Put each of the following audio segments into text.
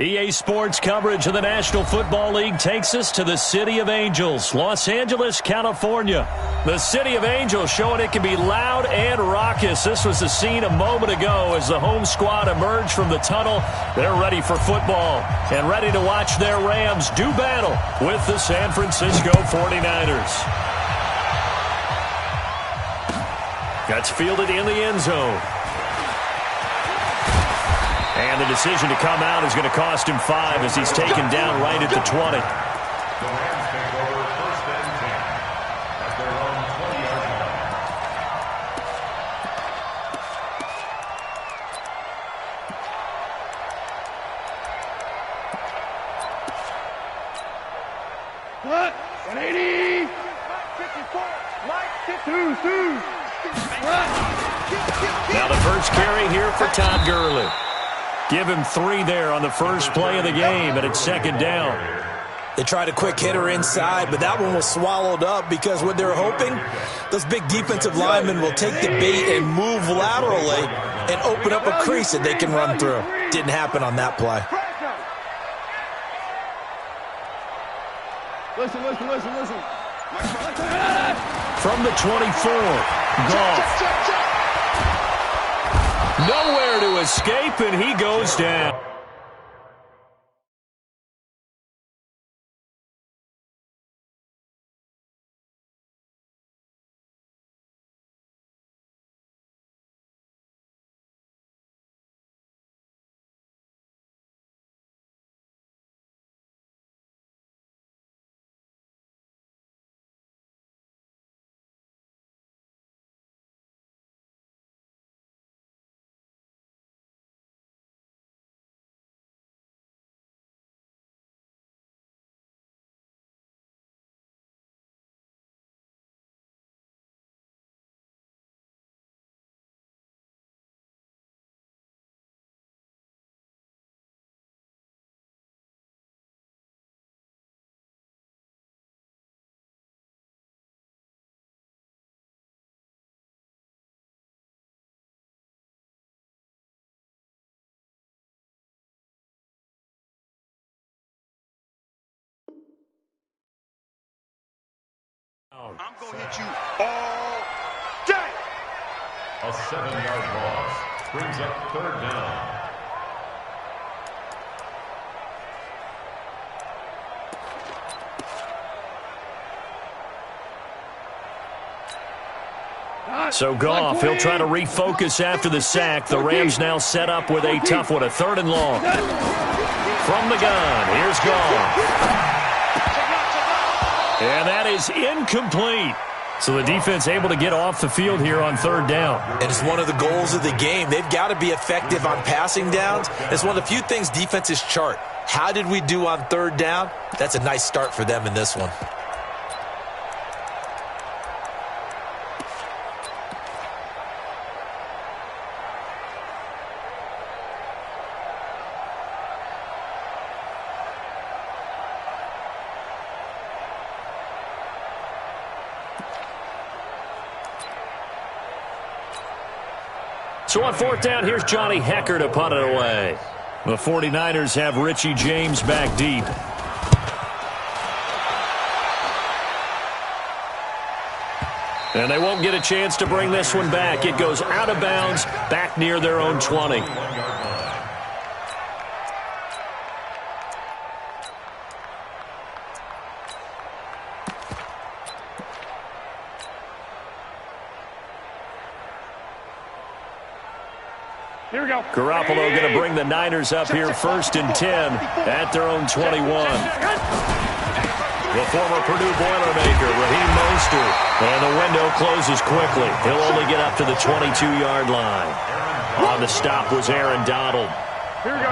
EA Sports coverage of the National Football League takes us to the City of Angels, Los Angeles, California. The City of Angels showing it can be loud and raucous. This was the scene a moment ago as the home squad emerged from the tunnel. They're ready for football and ready to watch their Rams do battle with the San Francisco 49ers. That's fielded in the end zone. And the decision to come out is going to cost him 5 as he's taken down right at the 20. The Rams take over 1st and 10 at their own 20-yard line. 180. Now the first carry here for Todd Gurley. Give him 3 there on the first play of the game, and it's 2nd down. They tried a quick hitter inside, but that one was swallowed up because what they're hoping, those big defensive linemen will take the bait and move laterally and open up a crease that they can run through. Didn't happen on that play. Listen. From the 24, Goff. Nowhere to escape, and he goes down. I'm going to hit you all day. A 7-yard loss brings up 3rd down. So Goff, he'll try to refocus after the sack. The Rams now set up with a tough one, a 3rd and long. From the gun, here's Goff. And that is incomplete. So the defense able to get off the field here on 3rd down. And it's one of the goals of the game. They've got to be effective on passing downs. It's one of the few things defenses chart. How did we do on 3rd down? That's a nice start for them in this one. So on 4th down, here's Johnny Hecker to punt it away. The 49ers have Richie James back deep. And they won't get a chance to bring this one back. It goes out of bounds, back near their own 20. Here we go. Garoppolo going to bring the Niners up here 1st and 10 at their own 21. The former Purdue Boilermaker, Raheem Mostert. And the window closes quickly. He'll only get up to the 22-yard line. On the stop was Aaron Donald. Here we go.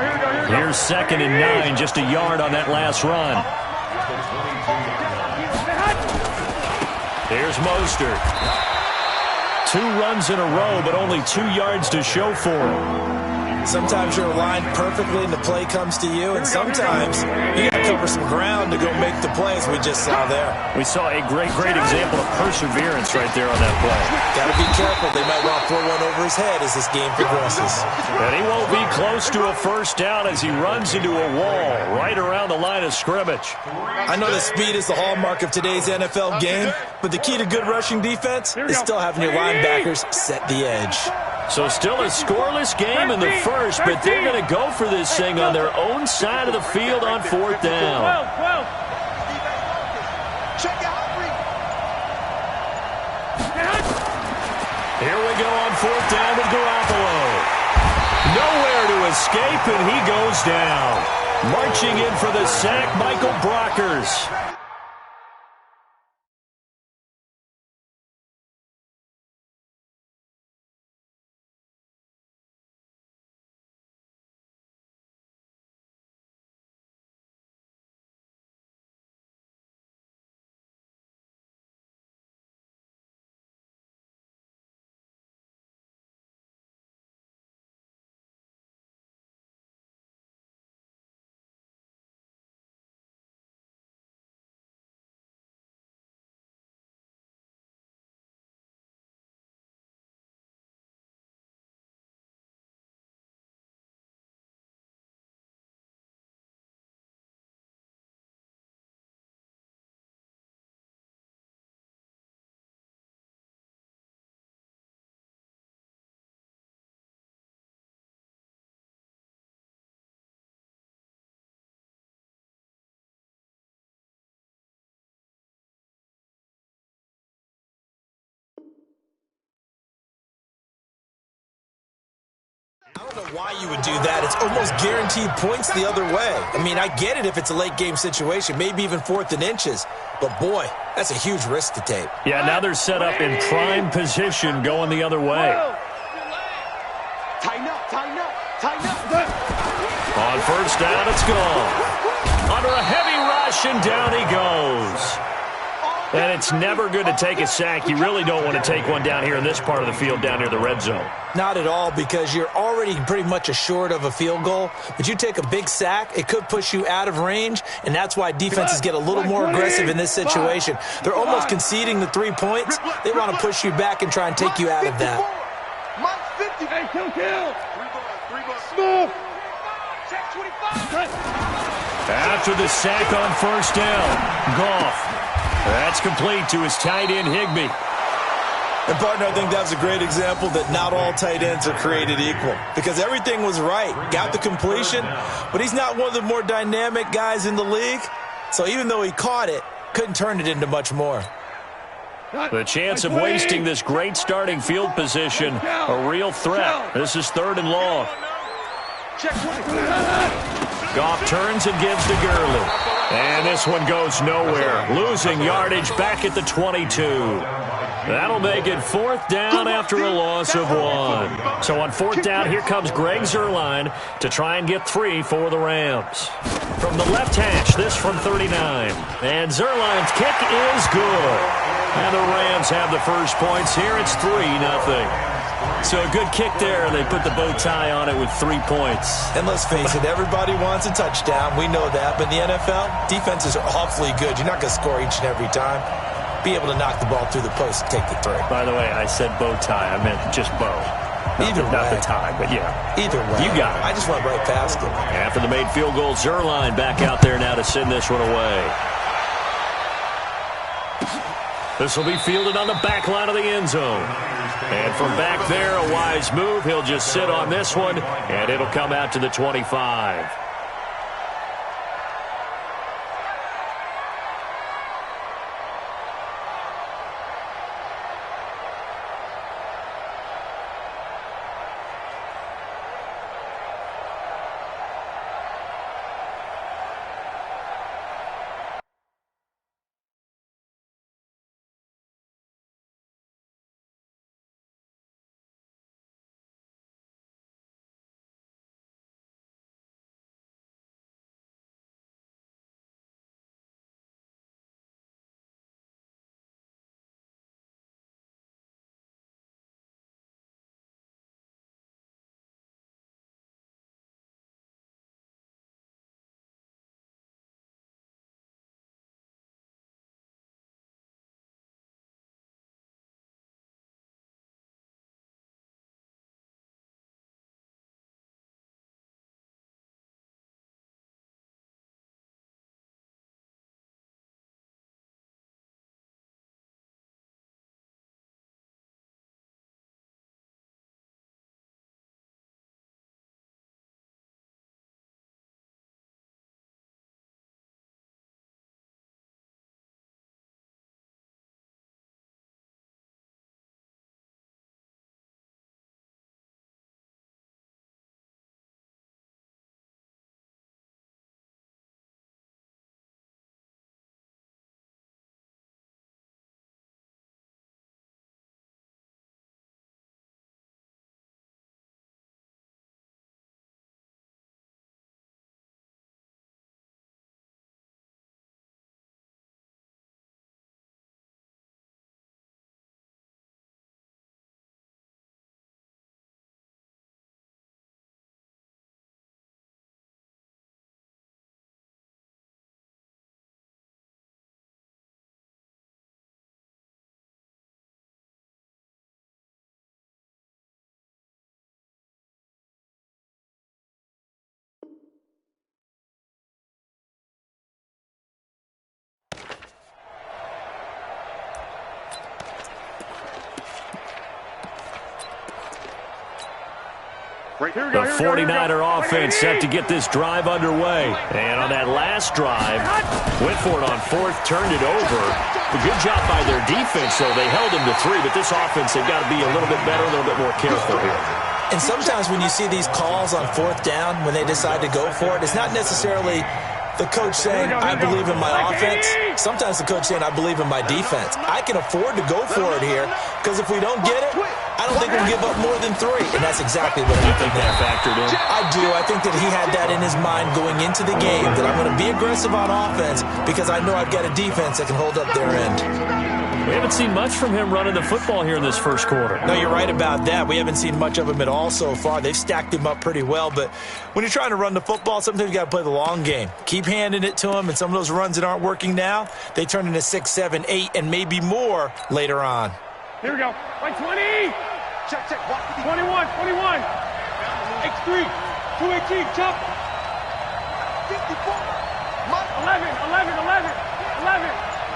Here's 2nd and 9, just a yard on that last run. Here's Mostert. 2 runs in a row, but only 2 yards to show for him. Sometimes you're aligned perfectly and the play comes to you, and sometimes you got to cover some ground to go make the plays we just saw there. We saw a great example of perseverance right there on that play. Got to be careful. They might want to throw one over his head as this game progresses. And he won't be close to a first down as he runs into a wall right around the line of scrimmage. I know that speed is the hallmark of today's NFL game, but the key to good rushing defense is still having your linebackers set the edge. So still a scoreless game in the first, but they're going to go for this thing on their own side of the field on fourth down. Here we go on fourth down with Garoppolo. Nowhere to escape, and he goes down. Marching in for the sack, Michael Brockers. I don't know why you would do that. It's almost guaranteed points the other way. I mean, I get it if it's a late-game situation, maybe even fourth and inches. But, boy, that's a huge risk to take. Yeah, now they're set up in prime position going the other way. Tighten up, tighten up, tighten up. On first down, it's gone. Under a heavy rush, and down he goes. And it's never good to take a sack. You really don't want to take one down here in this part of the field down near the red zone. Not at all, because you're already pretty much assured of a field goal. But you take a big sack, it could push you out of range, and that's why defenses get a little more aggressive in this situation. They're almost conceding the 3 points. They want to push you back and try and take you out of that. Hey, kill. Move. After the sack on first down, Goff. That's complete to his tight end, Higbee. And, partner, I think that's a great example that not all tight ends are created equal, because everything was right. Got the completion, but he's not one of the more dynamic guys in the league. So even though he caught it, couldn't turn it into much more. The chance of wasting this great starting field position, a real threat. This is third and long. Goff turns and gives to Gurley. And this one goes nowhere. Losing yardage back at the 22. That'll make it fourth down after a loss of 1. So on fourth down, here comes Greg Zuerlein to try and get 3 for the Rams. From the left hash, this from 39. And Zuerlein's kick is good. And the Rams have the first points here. It's 3-0. So a good kick there, and they put the bow tie on it with 3 points. And let's face it, everybody wants a touchdown. We know that. But in the NFL, defenses are awfully good. You're not going to score each and every time. Be able to knock the ball through the post and take the 3. By the way, I said bow tie. I meant just bow. Not the tie, but yeah. Either way. You got it. I just went right past it. After the made field goal, Zuerlein back out there now to send this one away. This will be fielded on the back line of the end zone. And from back there, a wise move. He'll just sit on this one, and it'll come out to the 25. The 49er offense set to get this drive underway. And on that last drive, went for it on fourth, turned it over. A good job by their defense, though. They held them to 3, but this offense, they've got to be a little bit better, a little bit more careful here. And sometimes when you see these calls on fourth down, when they decide to go for it, it's not necessarily the coach saying, I believe in my offense. Sometimes the coach saying, I believe in my defense. I can afford to go for it here because if we don't get it, I don't think we'll give up more than 3. And that's exactly what happened there. Factored in? I do. I think that he had that in his mind going into the game, that I'm going to be aggressive on offense because I know I've got a defense that can hold up their end. We haven't seen much from him running the football here in this first quarter. No, you're right about that. We haven't seen much of him at all so far. They've stacked him up pretty well, but when you're trying to run the football, sometimes you got to play the long game. Keep handing it to him, and some of those runs that aren't working now, they turn into 6, 7, 8, and maybe more later on. Here we go. Right 20. Check. 21. X3. 218. Chop. 54. 11.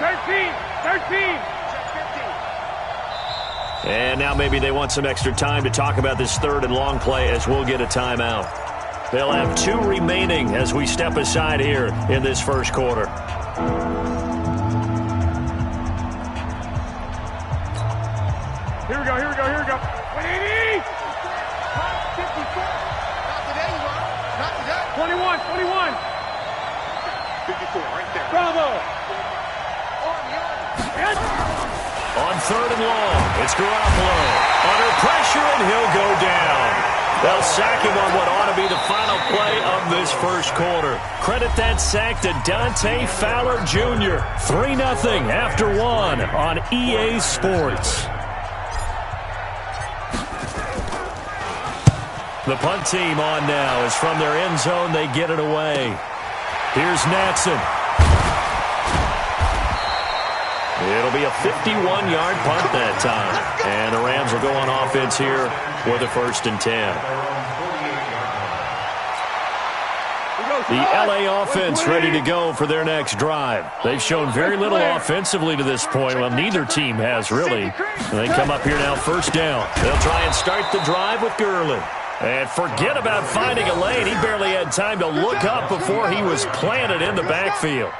13. And now maybe they want some extra time to talk about this third and long play as we'll get a timeout. They'll have 2 remaining as we step aside here in this first quarter. Here we go. 180. 54. Not today, you are. Not today. 21. 54, right there. Bravo. On third and long, it's Garoppolo. Under pressure, and he'll go down. They'll sack him on what ought to be the final play of this first quarter. Credit that sack to Dante Fowler Jr. 3-0 after 1 on EA Sports. The punt team on now is from their end zone. They get it away. Here's Natson. It'll be a 51-yard punt that time. And the Rams will go on offense here with a 1st and 10. The LA offense ready to go for their next drive. They've shown very little offensively to this point. Well, neither team has really. And they come up here now 1st down. They'll try and start the drive with Gurley. And forget about finding a lane. He barely had time to look up before he was planted in the backfield.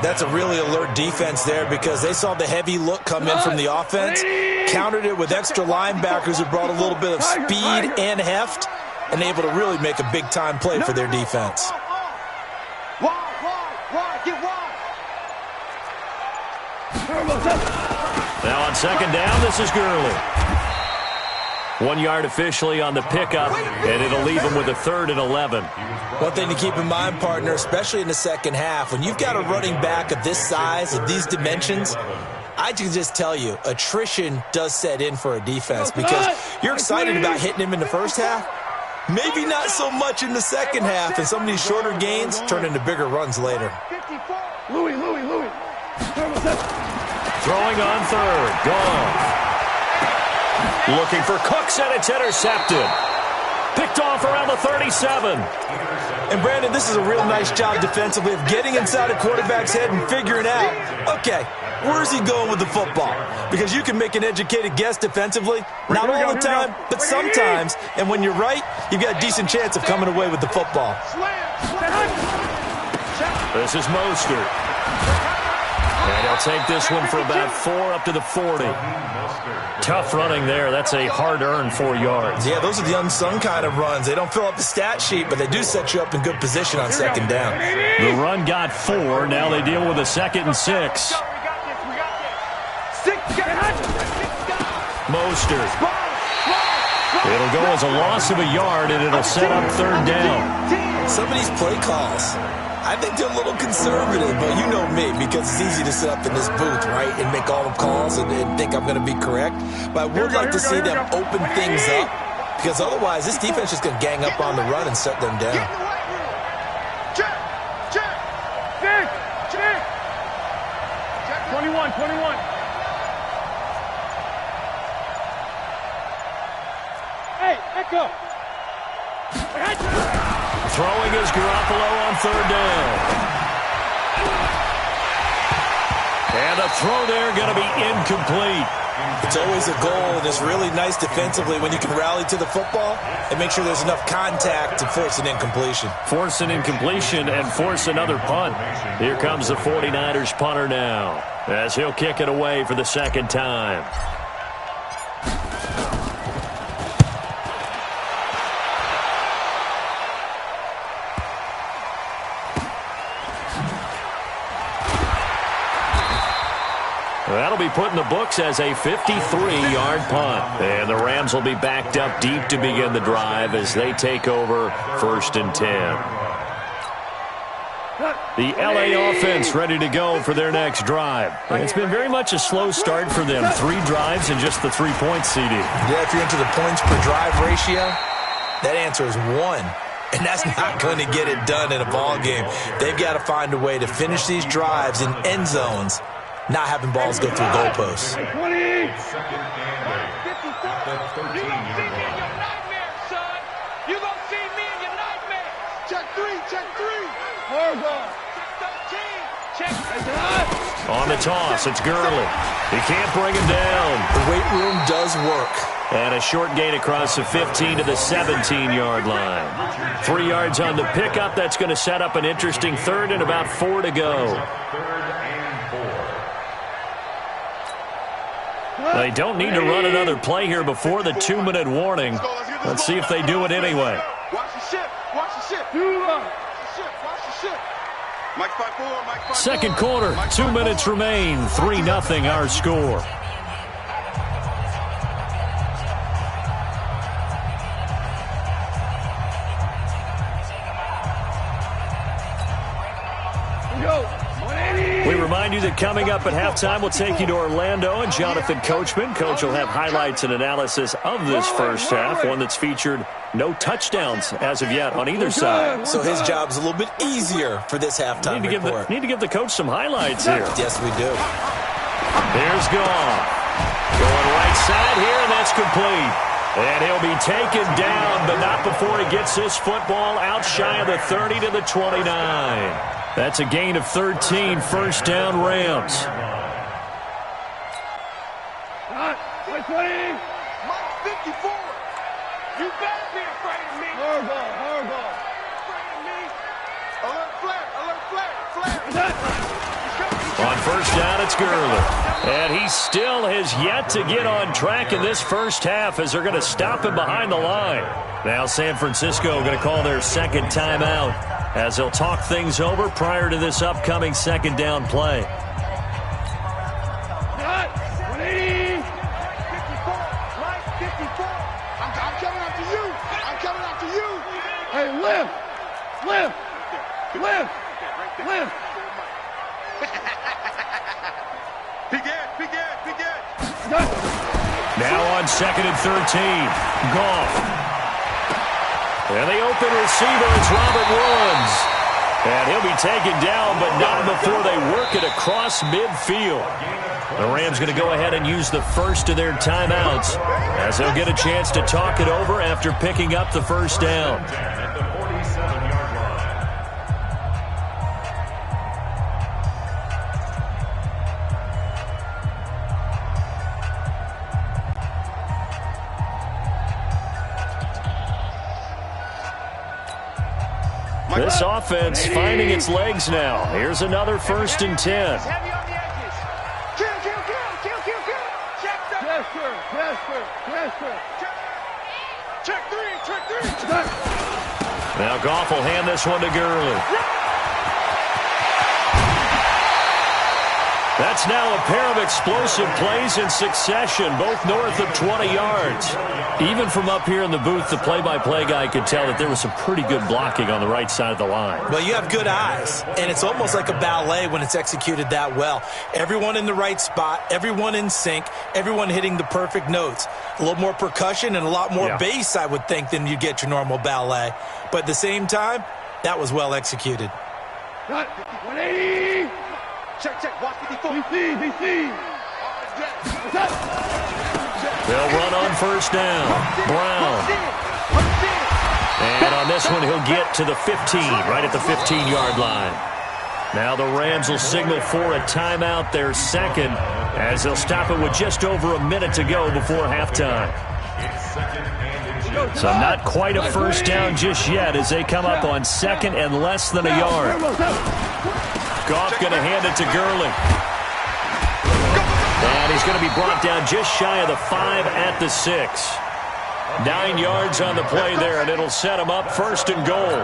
That's a really alert defense there because they saw the heavy look come in from the offense, countered it with extra linebackers who brought a little bit of speed and heft, and able to really make a big-time play for their defense. Get wide. Now on 2nd down, this is Gurley. 1 yard officially on the pickup, and it'll leave him with a 3rd and 11. One thing to keep in mind, partner, especially in the second half, when you've got a running back of this size, of these dimensions, I can just tell you, attrition does set in for a defense because you're excited about hitting him in the first half, maybe not so much in the second half, and some of these shorter gains turn into bigger runs later. Louis. Throwing on 3rd, gone. Looking for Cooks, and it's intercepted. Picked off around the 37. And, Brandon, this is a real nice job defensively of getting inside a quarterback's head and figuring out, okay, where's he going with the football? Because you can make an educated guess defensively, not all the time, but sometimes. And when you're right, you've got a decent chance of coming away with the football. This is Mostert. And he'll take this one for about 4 up to the 40. Tough running there. That's a hard-earned 4 yards. Yeah, those are the unsung kind of runs. They don't fill up the stat sheet, but they do set you up in good position on 2nd down. The run got 4. Now they deal with a 2nd and 6. Mostert. It'll go as a loss of a yard, and it'll set up 3rd down. Some of these play calls, I think they're a little conservative, but you know me, because it's easy to sit up in this booth, right, and make all the calls and think I'm going to be correct. But I would like to see them open things up, because otherwise this defense is going to gang up on the run and shut them down. Check. 21. Hey, echo. Throwing is Garoppolo on 3rd down. And a throw there going to be incomplete. It's always a goal, and it's really nice defensively when you can rally to the football and make sure there's enough contact to force an incompletion. Force an incompletion and force another punt. Here comes the 49ers punter now, as he'll kick it away for the second time. That'll be put in the books as a 53-yard punt. And the Rams will be backed up deep to begin the drive as they take over 1st and 10. The LA offense ready to go for their next drive. It's been very much a slow start for them. 3 drives and just the 3 points, CD. Yeah, if you're into the points per drive ratio, that answer is 1. And that's not going to get it done in a ball game. They've got to find a way to finish these drives in end zones, not having balls go through goalposts. 20. Second and 8. At the 13-yard line. You gonna see me in your nightmare. Check 3, check 3. Horrible. Check 13. Check. On the toss, it's Gurley. He can't bring him down. The weight room does work. And a short gain across the 15 to the 17-yard line. 3 yards on the pickup. That's going to set up an interesting 3rd and about 4 to go. They don't need to run another play here before the 2-minute warning. Let's see if they do it anyway. Watch the ship. Watch the ship. Watch the ship. Mike 5-4. Mike 5-4. Second quarter, 2 minutes remain. 3-0 our score. We remind you that coming up at halftime, we'll take you to Orlando and Jonathan Coachman. Coach will have highlights and analysis of this first half, one that's featured no touchdowns as of yet on either side. So his job's a little bit easier for this halftime report. Need to give the coach some highlights here. Yes, we do. Here's Goff. Going right side here, and that's complete. And he'll be taken down, but not before he gets this football out shy of the 30 to the 29. That's a gain of 13, 1st down Rams. Mike 54. You better be afraid of me. Horrible. Afraid of me. Alert flag. On 1st down, it's Gurley. And he still has yet to get on track in this first half as they're going to stop him behind the line. Now San Francisco going to call their second timeout as they'll talk things over prior to this upcoming 2nd down play. 180. 54. Mike 54. I'm coming after you. Hey, lift. Big Ed. Now on 2nd and 13, Goff. And the open receiver, it's Robert Woods. And he'll be taken down, but not before they work it across midfield. The Rams going to go ahead and use the first of their timeouts as they'll get a chance to talk it over after picking up the 1st down. At the 47-yard line. This offense finding its legs now. Here's another 1st and 10. Heavy on the edges. Kill. Check 3. Now Goff will hand this one to Gurley. That's now a pair of explosive plays in succession, both north of 20 yards. Even from up here in the booth, the play-by-play guy could tell that there was some pretty good blocking on the right side of the line. Well, you have good eyes, and it's almost like a ballet when it's executed that well. Everyone in the right spot, everyone in sync, everyone hitting the perfect notes. A little more percussion and a lot more bass, I would think, than you get your normal ballet. But at the same time, that was well executed. 180. Check. Watch 54. BC. They'll run on 1st down. Brown. And on this one, he'll get to the 15, right at the 15-yard line. Now the Rams will signal for a timeout, their 2nd, as they'll stop it with just over a minute to go before halftime. So not quite a first down just yet as they come up on second and less than a yard. Goff going to hand it to Gurley. And he's going to be brought down just shy of the 5 at the 6. 9 yards on the play there, and it'll set him up first and goal.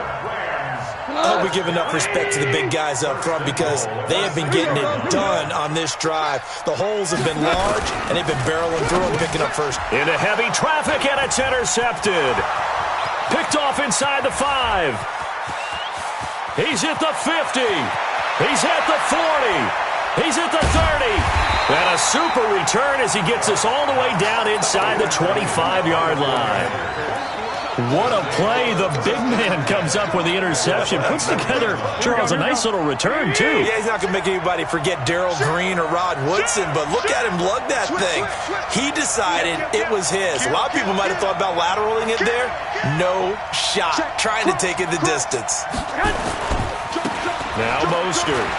I hope we give enough respect to the big guys up front because they have been getting it done on this drive. The holes have been large, and they've been barreling through and picking up first. Into heavy traffic, and it's intercepted. Picked off inside the 5. He's at the 50. He's at the 40. He's at the 30. And a super return as he gets us all the way down inside the 25-yard line. What a play. The big man comes up with the interception. Puts together, Charles, a nice little return, too. Yeah, he's not going to make anybody forget Darrell Green or Rod Woodson, but look at him lug that thing. He decided it was his. A lot of people might have thought about lateraling it there. No shot. Trying to take it the distance. Now Mostert.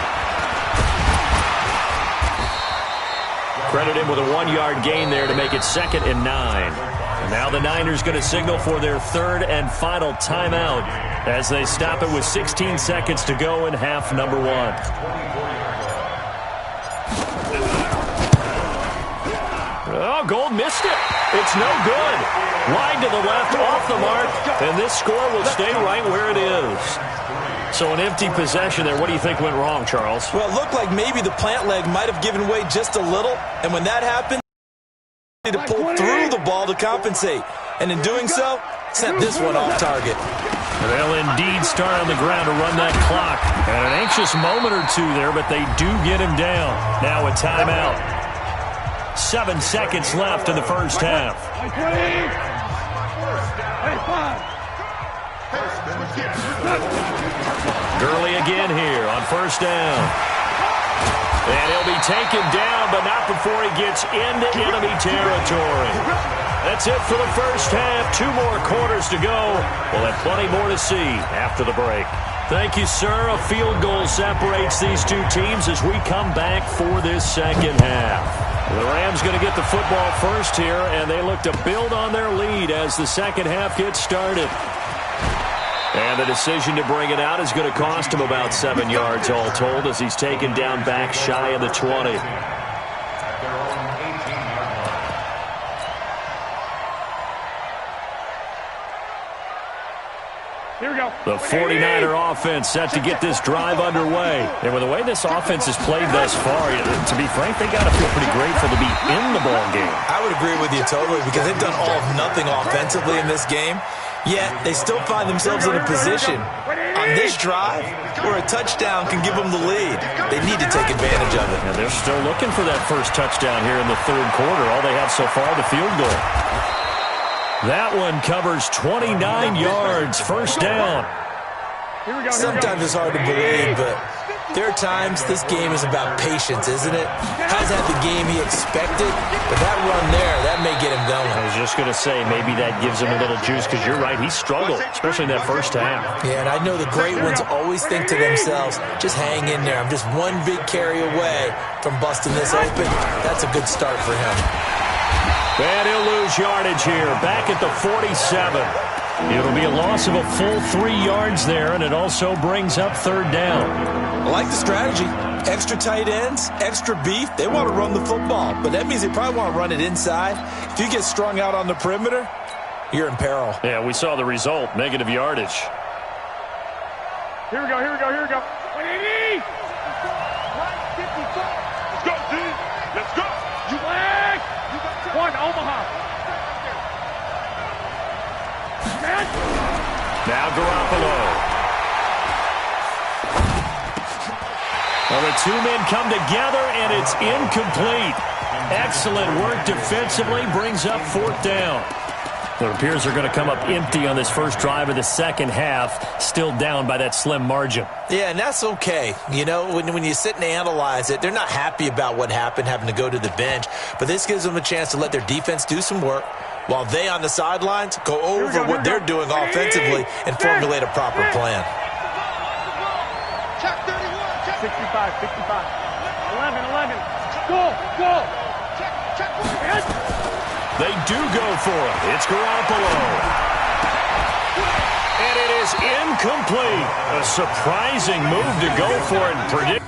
Credit him with a 1-yard gain there to make it 2nd and 9. And now the Niners going to signal for their 3rd and final timeout as they stop it with 16 seconds to go in half number 1. Oh, Gold missed it. It's no good. Wide to the left, off the mark, and this score will stay right where it is. So an empty possession there. What do you think went wrong, Charles? Well, it looked like maybe the plant leg might have given way just a little, and when that happened, to pull through the ball to compensate, and in doing so, sent this one off target. They'll indeed start on the ground to run that clock. And an anxious moment or two there, but they do get him down. Now a timeout. 7 seconds left in the first half. Gurley again here on first down. And he'll be taken down, but not before he gets into enemy territory. That's it for the first half. 2 more quarters to go. We'll have plenty more to see after the break. Thank you, sir. A field goal separates these two teams as we come back for this second half. The Rams going to get the football first here, and they look to build on their lead as the second half gets started. And the decision to bring it out is going to cost him about 7 yards all told as he's taken down back shy of the 20. Here we go. The 49er offense set to get this drive underway. And with the way this offense has played thus far, to be frank, they got to feel pretty grateful to be in the ball game. I would agree with you totally because they've done all of nothing offensively in this game. Yet they still find themselves in a position on this drive where a touchdown can give them the lead. They need to take advantage of it. And they're still looking for that first touchdown here in the 3rd quarter. All they have so far, the field goal. That one covers 29 yards, first down. Sometimes it's hard to believe, but there are times this game is about patience, isn't it? Hasn't had the game he expected, but that run there, that may get him going. I was just going to say, maybe that gives him a little juice, because you're right, he struggled, especially in that first half. Yeah, and I know the great ones always think to themselves, just hang in there. I'm just one big carry away from busting this open. That's a good start for him. And he'll lose yardage here, back at the 47. It'll be a loss of a full 3 yards there, and it also brings up 3rd down. I like the strategy. Extra tight ends, extra beef. They want to run the football, but that means they probably want to run it inside. If you get strung out on the perimeter, you're in peril. Yeah, we saw the result, negative yardage. Here we go, here we go, here we go. 180! Let's go, D! Let's go! You black! One, Omaha. Now Garoppolo. Well, the 2 men come together, and it's incomplete. Excellent work defensively, brings up 4th down. It appears they're going to come up empty on this first drive of the second half, still down by that slim margin. Yeah, and that's okay. You know, when you sit and analyze it, they're not happy about what happened, having to go to the bench. But this gives them a chance to let their defense do some work, while they on the sidelines go over what they're doing offensively and formulate a proper plan. 65, 65. 11. Go. Check. They do go for it. It's Garoppolo. And it is incomplete. A surprising move to go for it and predict.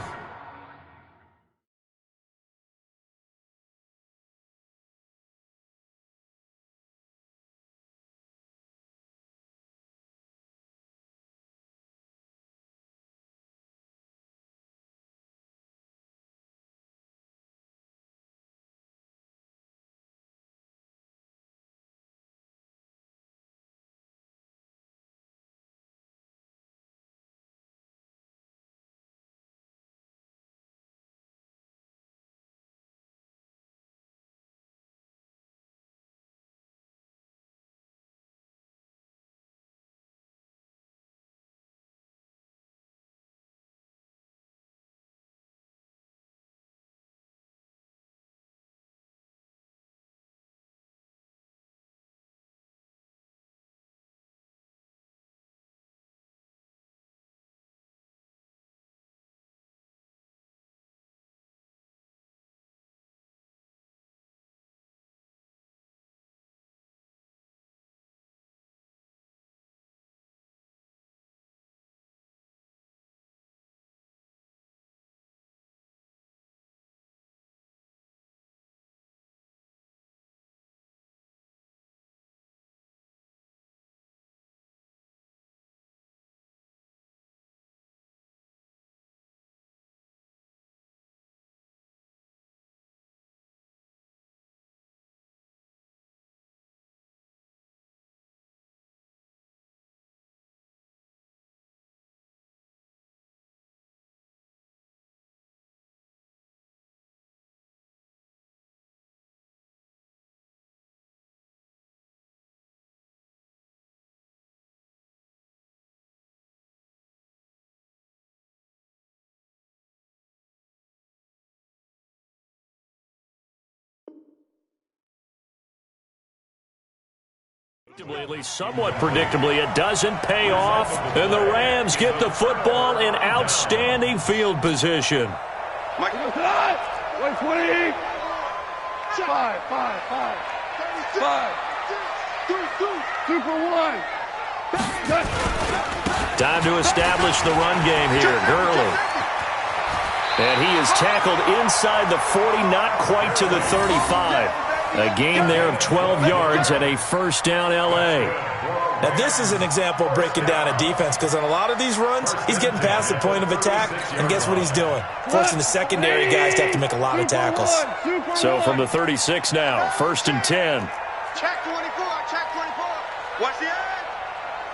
At least somewhat predictably, it doesn't pay off, and the Rams get the football in outstanding field position. Mike, 120. 5. 2 for 1. Time to establish the run game here. Gurley. And he is tackled inside the 40, not quite to the 35. A gain there of 12 yards and a first down L.A. Now, this is an example of breaking down a defense, because on a lot of these runs, he's getting past the point of attack, and guess what he's doing? Forcing the secondary guys to have to make a lot of tackles. So from the 36 now, 1st and 10. Check 24. Watch the edge.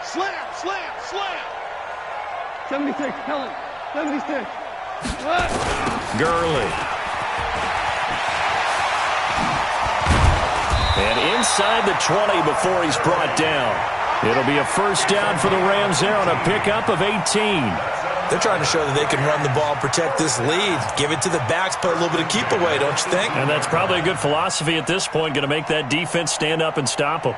Slam. 76, Helen. 76. Gurley. And inside the 20 before he's brought down. It'll be a first down for the Rams there on a pickup of 18. They're trying to show that they can run the ball, protect this lead, give it to the backs, put a little bit of keep away, don't you think? And that's probably a good philosophy at this point, going to make that defense stand up and stop them.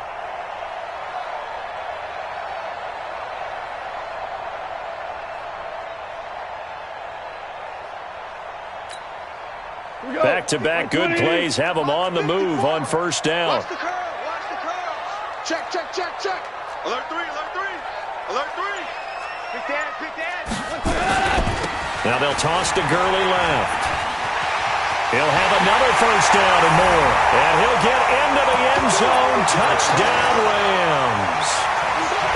Back-to-back good plays have them on the move on first down. Watch the curl. Check. Alert 3. Big dad. Now they'll toss to Gurley left. He'll have another first down and more. And he'll get into the end zone. Touchdown, Rams.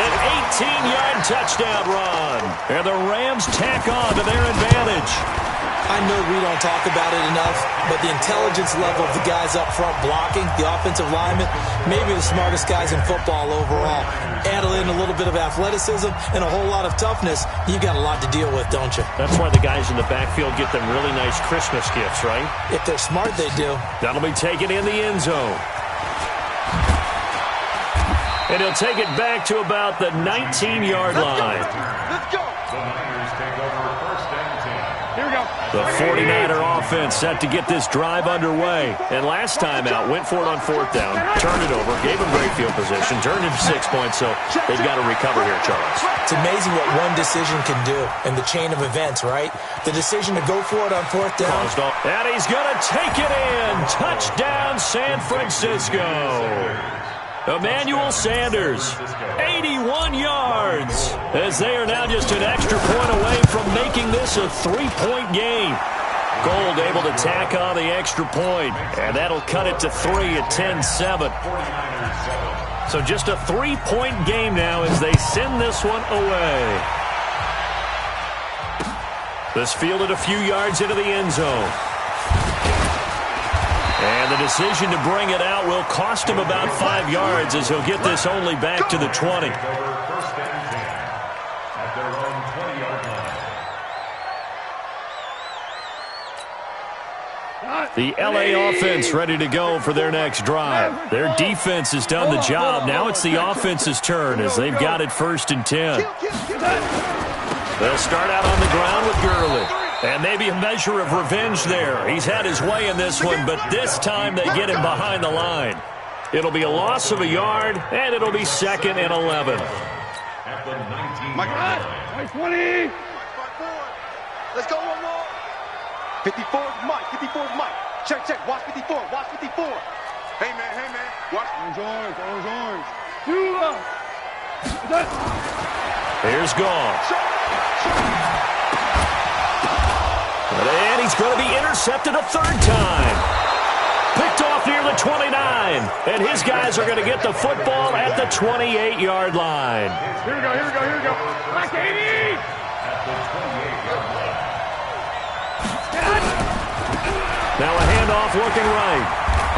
An 18-yard touchdown run. And the Rams tack on to their advantage. I know we don't talk about it enough, but the intelligence level of the guys up front blocking, the offensive linemen, maybe the smartest guys in football overall. Add in a little bit of athleticism and a whole lot of toughness, you've got a lot to deal with, don't you? That's why the guys in the backfield get them really nice Christmas gifts, right? If they're smart, they do. That'll be taken in the end zone. And he'll take it back to about the 19-yard line. Let's go. The Niners take over 1st and 10. Here we go. The 49er offense set to get this drive underway. And last time out, went for it on fourth down, turned it over, gave them great field position, turned it to 6 points, so they've got to recover here, Charles. It's amazing what one decision can do in the chain of events, right? The decision to go for it on fourth down. And he's going to take it in. Touchdown, San Francisco. Emmanuel Sanders, 81 yards, as they are now just an extra point away from making this a 3-point game. Gold able to tack on the extra point, and that'll cut it to 3 at 10-7. So just a 3-point game now as they send this one away. This fielded a few yards into the end zone. And the decision to bring it out will cost him about 5 yards as he'll get this only back to the 20. The LA offense ready to go for their next drive. Their defense has done the job. Now it's the offense's turn as they've got it 1st and 10. They'll start out on the ground with Gurley. And maybe a measure of revenge there. He's had his way in this one, but this time they get him behind the line. It'll be a loss of a yard, and it'll be 2nd and 11. At the 19. 20. Let's go one more. 54 is Mike. 54 is Mike. Check, check. Watch 54. Watch 54. Hey, man. Watch. Orange. Here's Gall. And he's going to be intercepted a 3rd time. Picked off near the 29. And his guys are going to get the football at the 28-yard line. Here we go. Black 80. At the 28-yard line. Now a handoff looking right.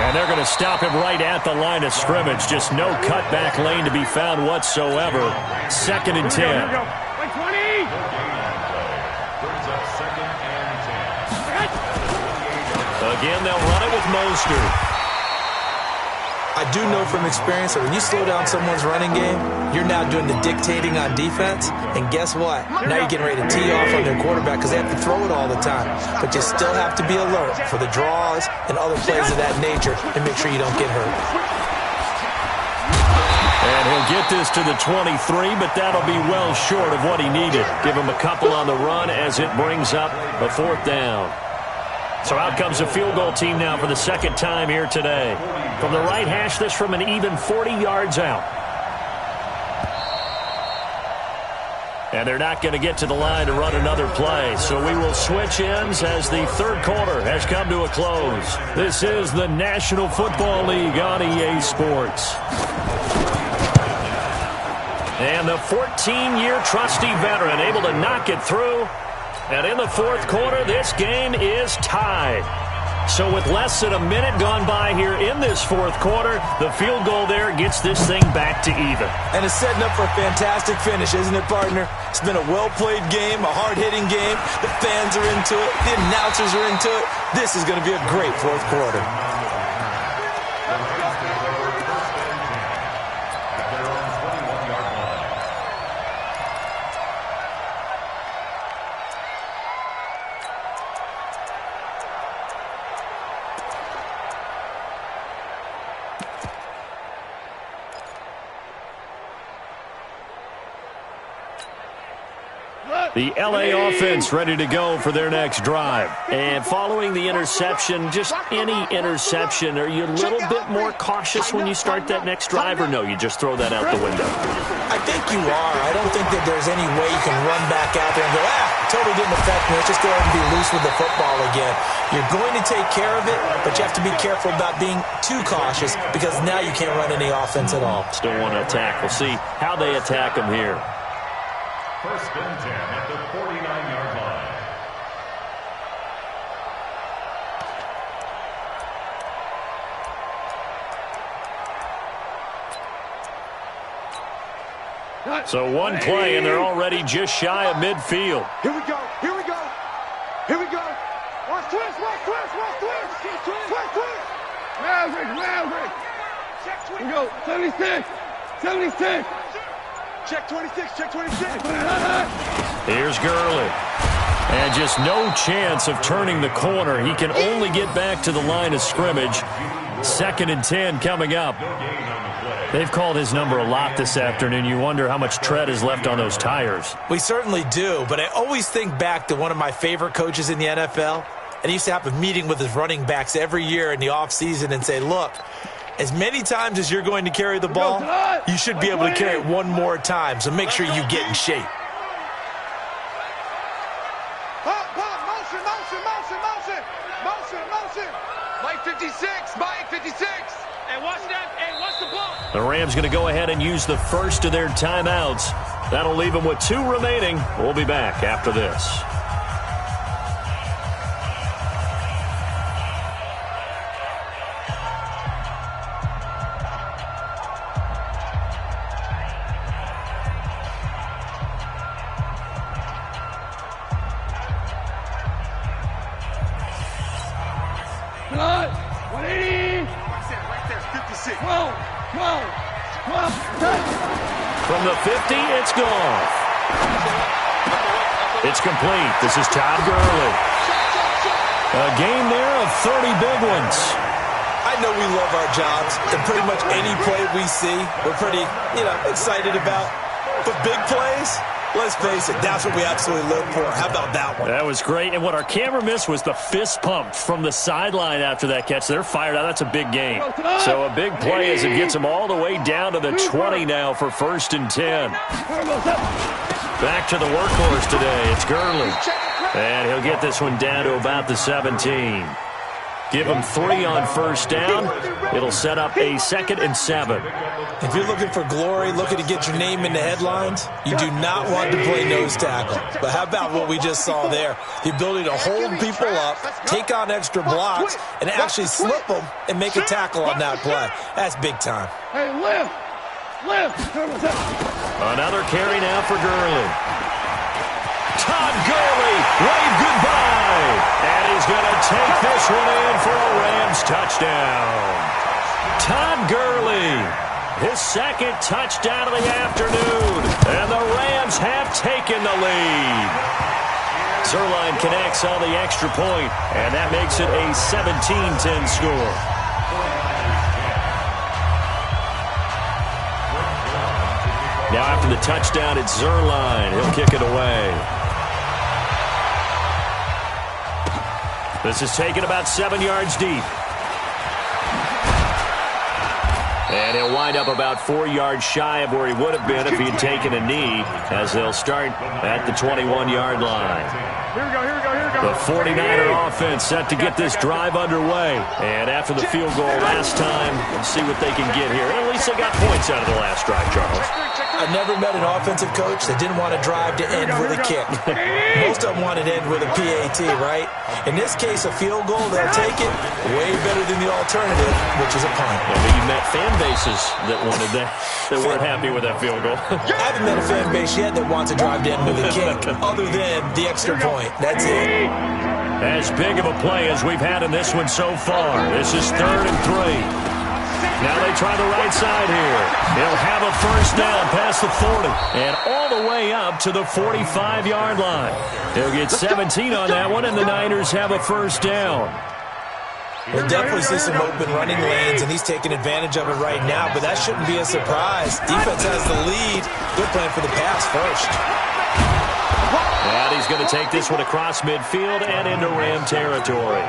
And they're going to stop him right at the line of scrimmage. Just no cutback lane to be found whatsoever. 2nd and 10. Here we go. Like 20. Again, they'll run it with Mostert. I do know from experience that when you slow down someone's running game, you're now doing the dictating on defense. And guess what? Now you're getting ready to tee off on their quarterback because they have to throw it all the time. But you still have to be alert for the draws and other plays of that nature and make sure you don't get hurt. And he'll get this to the 23, but that'll be well short of what he needed. Give him a couple on the run as it brings up a 4th down. So out comes the field goal team now for the 2nd time here today. From the right hash, this from an even 40 yards out. And they're not going to get to the line to run another play. So we will switch ends as the 3rd quarter has come to a close. This is the National Football League on EA Sports. And the 14-year trusty veteran able to knock it through. And in the 4th quarter, this game is tied. So with less than a minute gone by here in this 4th quarter, the field goal there gets this thing back to even. And it's setting up for a fantastic finish, isn't it, partner? It's been a well-played game, a hard-hitting game. The fans are into it. The announcers are into it. This is going to be a great 4th quarter. The LA offense ready to go for their next drive. And following the interception, just any interception, are you a little bit more cautious when you start that next drive, or no, you just throw that out the window? I think you are. I don't think that there's any way you can run back out there and go, totally didn't affect me. Let's just go ahead and be loose with the football again. You're going to take care of it, but you have to be careful about being too cautious because now you can't run any offense at all. Still want to attack. We'll see how they attack them here. 1st and 10 at the 49-yard line. So one play, and they're already just shy of midfield. Here we go. Watch twist. Maverick. Here we go. 76. Check 26. Here's Gurley. And just no chance of turning the corner. He can only get back to the line of scrimmage. 2nd and 10 coming up. They've called his number a lot this afternoon. You wonder how much tread is left on those tires. We certainly do, but I always think back to one of my favorite coaches in the NFL. And he used to have a meeting with his running backs every year in the offseason and say, look, as many times as you're going to carry the ball, you should be able to carry it one more time, so make sure you get in shape. Motion. Mike 56, Mike 56. And watch that, and watch the ball. The Rams going to go ahead and use the first of their timeouts. That'll leave them with 2 remaining. We'll be back after this. Good. 180. Right there, 56. 12. From the 50, it's gone. It's complete. This is Todd Gurley. A game there of 30 big ones. I know we love our jobs, and pretty much any play we see, we're pretty, excited about. But big plays, let's face it, that's what we absolutely live for. How about that one? That was great. And what our camera missed was the fist pump from the sideline after that catch. They're fired out. That's a big game. So a big play as it gets them all the way down to the 20 now for 1st and 10. Back to the workhorse today. It's Gurley. And he'll get this one down to about the 17. Give him 3 on 1st down. It'll set up a 2nd and 7. If you're looking for glory, looking to get your name in the headlines, you do not want to play nose tackle. But how about what we just saw there? The ability to hold people up, take on extra blocks, and actually slip them and make a tackle on that play. That's big time. Hey, lift. Another carry now for Gurley. Todd Gurley, wave goodbye. And he's going to take this one in for a Rams touchdown. Todd Gurley, his 2nd touchdown of the afternoon. And the Rams have taken the lead. Zerline connects on the extra point, and that makes it a 17-10 score. Now after the touchdown, it's Zerline. He'll kick it away. This is taken about 7 yards deep. And he'll wind up about 4 yards shy of where he would have been if he had taken a knee, as they'll start at the 21-yard line. Here we go. The 49er offense set to get this drive underway. And after the field goal last time, let's see what they can get here. And at least they got points out of the last drive, Charles. I've never met an offensive coach that didn't want to drive to end with a kick. Most of them wanted to end with a PAT, right? In this case, a field goal, they'll take it way better than the alternative, which is a punt. I mean, you met fan bases that wanted that weren't happy with that field goal. I haven't met a fan base yet that wants to drive to end with a kick, other than the extra point. That's it. As big of a play as we've had in this one so far. This is 3rd and 3. Now they try the right side here. He'll have a 1st down past the 40 and all the way up to the 45-yard line. He'll get 17 on that one, and the Niners have a 1st down. We'll definitely see some open running lanes, and he's taking advantage of it right now, but that shouldn't be a surprise. Defense has the lead. They're playing for the pass first. And he's going to take this one across midfield and into Ram territory.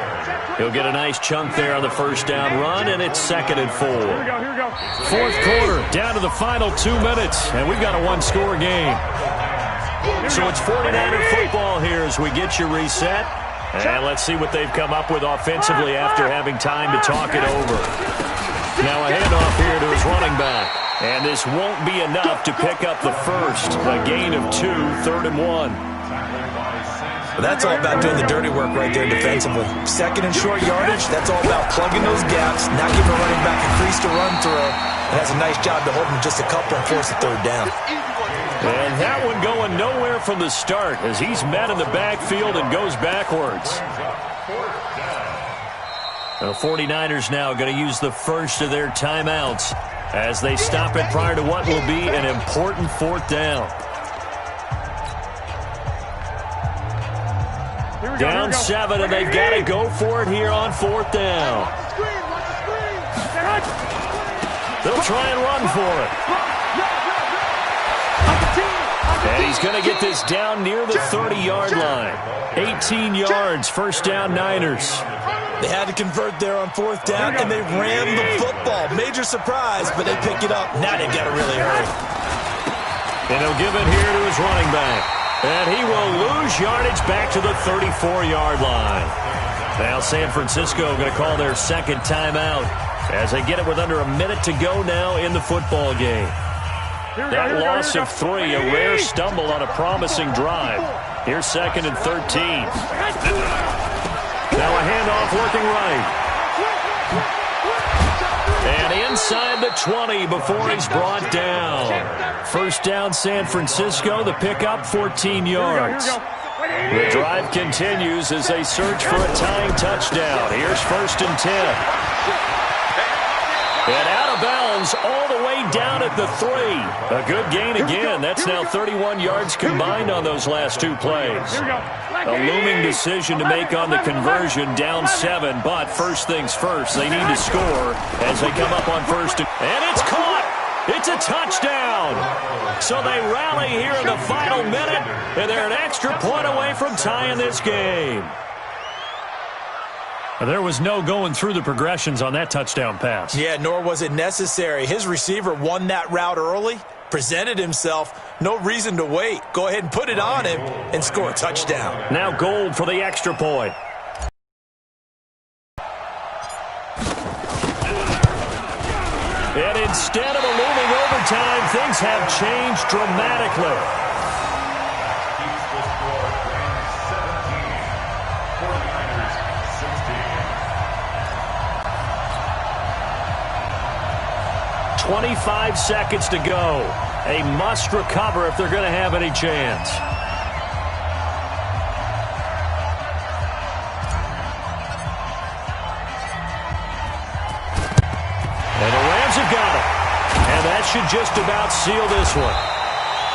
He'll get a nice chunk there on the 1st down run, and it's 2nd and 4. Here we go. 4th quarter, down to the final 2 minutes, and we've got a 1-score game. So it's 49er football here as we get you reset. And let's see what they've come up with offensively after having time to talk it over. Now a handoff here to his running back. And this won't be enough to pick up the first. A gain of 2, 3rd and 1. Well, that's all about doing the dirty work right there defensively. 2nd and short yardage, that's all about plugging those gaps, not giving a running back a crease to run through. And that's a nice job to hold him just a couple and force a 3rd down. And that one going nowhere from the start as he's met in the backfield and goes backwards. The 49ers now going to use the first of their timeouts as they stop it prior to what will be an important 4th down. Down 7, and they've got to go for it here on 4th down. They'll try and run for it. And he's going to get this down near the 30-yard line. 18 yards, first down Niners. They had to convert there on 4th down, and they ran the football. Major surprise, but they pick it up. Now they've got to really hurry. And he'll give it here to his running back. And he will lose yardage back to the 34-yard line. Now San Francisco going to call their second timeout as they get it with under a minute to go now in the football game. That loss of 3, a rare stumble on a promising drive. Here's 2nd and 13. Now a handoff working right. And inside the 20 before he's brought down. First down San Francisco, the pickup 14 yards. The drive continues as they search for a tying touchdown. Here's 1st and 10. And out of bounds all the way down at the 3. A good gain again. That's now 31 yards combined on those last 2 plays. A looming decision to make on the conversion, down 7. But first things first, they need to score as they come up on 1st. And it's caught. It's a touchdown. So they rally here in the final minute, and they're an extra point away from tying this game. There was no going through the progressions on that touchdown pass. Yeah, nor was it necessary. His receiver won that route early, presented himself. No reason to wait. Go ahead and put it on him and score a touchdown. Now Gold for the extra point. And instead of a looming overtime, things have changed dramatically. 25 seconds to go. A must recover if they're going to have any chance. And the Rams have got it. And that should just about seal this one.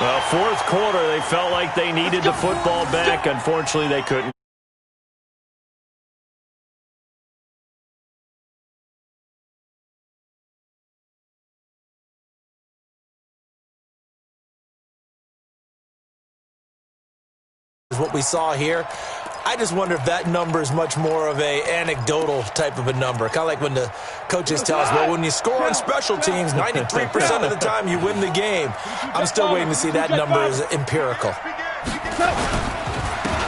Well, 4th quarter, they felt like they needed the football back. Unfortunately, they couldn't. What we saw here, I just wonder if that number is much more of a anecdotal type of a number. Kind of like when the coaches tell us, well, when you score on special teams, 93% of the time you win the game. I'm still waiting to see that number is empirical.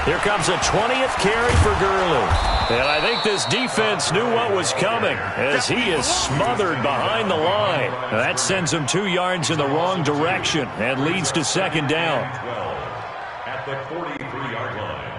Here comes a 20th carry for Gurley. And I think this defense knew what was coming as he is smothered behind the line. Now that sends him 2 yards in the wrong direction and leads to 2nd down. At the 43-yard line.